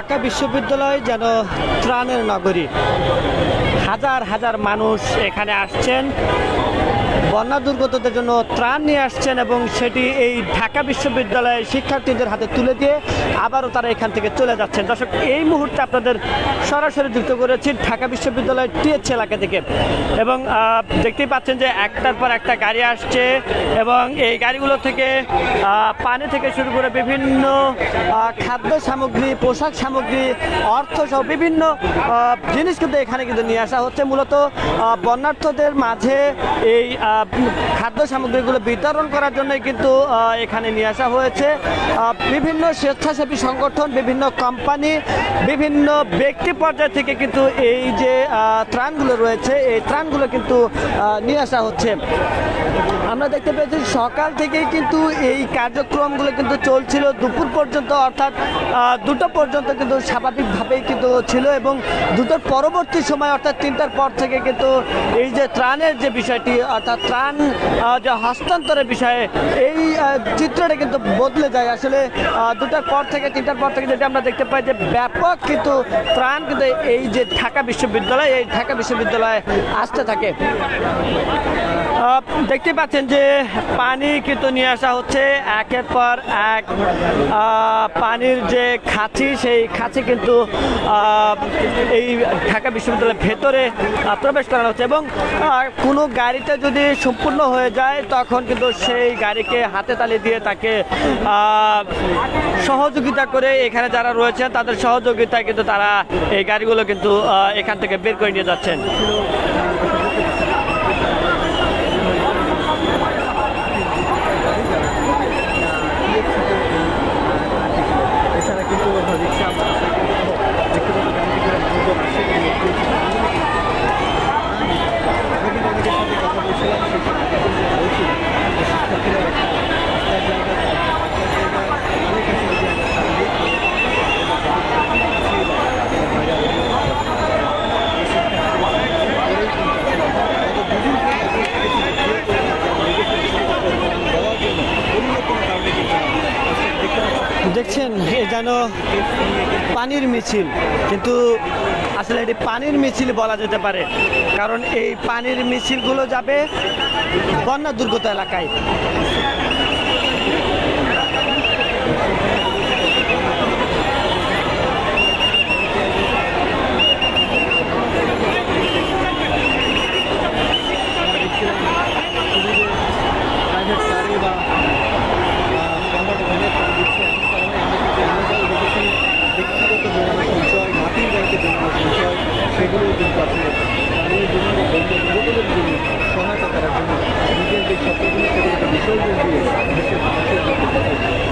ঢাকা বিশ্ববিদ্যালয় যেন ত্রাণের নগরী। হাজার হাজার মানুষ এখানে আসছেন, বন্যা দুর্গতদের জন্য ত্রাণ নিয়ে আসছেন এবং সেটি এই ঢাকা বিশ্ববিদ্যালয়ের শিক্ষার্থীদের হাতে তুলে দিয়ে আবারও তারা এখান থেকে চলে যাচ্ছেন। দর্শক, এই মুহূর্তে আপনাদের সরাসরি যুক্ত করেছি ঢাকা বিশ্ববিদ্যালয়ের টিএচ এলাকা থেকে এবং দেখতেই পাচ্ছেন যে একটার পর একটা গাড়ি আসছে এবং এই গাড়িগুলো থেকে পানি থেকে শুরু করে বিভিন্ন খাদ্য সামগ্রী, পোশাক সামগ্রী, অর্থসহ বিভিন্ন জিনিস কিন্তু এখানে কিন্তু নিয়ে আসা হচ্ছে। মূলত বন্যার্থদের মাঝে এই খাদ্য সামগ্রীগুলো বিতরণ করার জন্যই কিন্তু এখানে নিয়ে আসা হয়েছে। বিভিন্ন স্বেচ্ছাসেবী সংগঠন, বিভিন্ন কোম্পানি, বিভিন্ন ব্যক্তি পর্যায় থেকে কিন্তু এই যে ত্রাণগুলো রয়েছে এই ত্রাণগুলো কিন্তু নিয়ে আসা হচ্ছে। আমরা দেখতে পেয়েছি সকাল থেকেই কিন্তু এই কার্যক্রমগুলো কিন্তু চলছিল দুপুর পর্যন্ত, অর্থাৎ 2টা পর্যন্ত কিন্তু স্বাভাবিকভাবেই কিন্তু ছিল এবং 2টার পরবর্তী সময় অর্থাৎ 3টার পর থেকে কিন্তু এই যে ত্রাণের যে বিষয়টি অর্থাৎ ত্রাণ যে হস্তান্তরের বিষয়ে এই চিত্রটা কিন্তু বদলে যায়। আসলে 2টার পর থেকে 3টার পর থেকে যেটা আমরা দেখতে পাই যে ব্যাপক কিন্তু ত্রাণ কিন্তু এই যে ঢাকা বিশ্ববিদ্যালয় এই ঢাকা বিশ্ববিদ্যালয়ে আসতে থাকে। দেখতে পাচ্ছেন যে পানি কিন্তু নিয়ে আসা হচ্ছে একের পর এক। পানির যে খাঁচি সেই খাঁচি কিন্তু এই ঢাকা বিশ্ববিদ্যালয়ের ভেতরে প্রবেশ করানো হচ্ছে এবং কোনো গাড়িতে যদি সম্পূর্ণ হয়ে যায় তখন কিন্তু সেই গাড়িকে হাতে তালি দিয়ে তাকে সহযোগিতা করে এখানে যারা রয়েছেন তাদের সহযোগিতায় কিন্তু তারা এই গাড়িগুলো কিন্তু এখান থেকে বের করে নিয়ে যাচ্ছেন। দেখছেন এ যেন পানির মিছিল, কিন্তু আসলে এটি পানির মিছিল বলা যেতে পারে, কারণ এই পানির মিছিলগুলো যাবে বন্যা দুর্গত এলাকায়। সেগুলো কিন্তু আসলে পানীয় জন্য বোতলের জন্য সহায়তা করার জন্য নিজের যে সত্যগুলো সেগুলোকে বিসর্জন দিয়ে দেশের মানুষের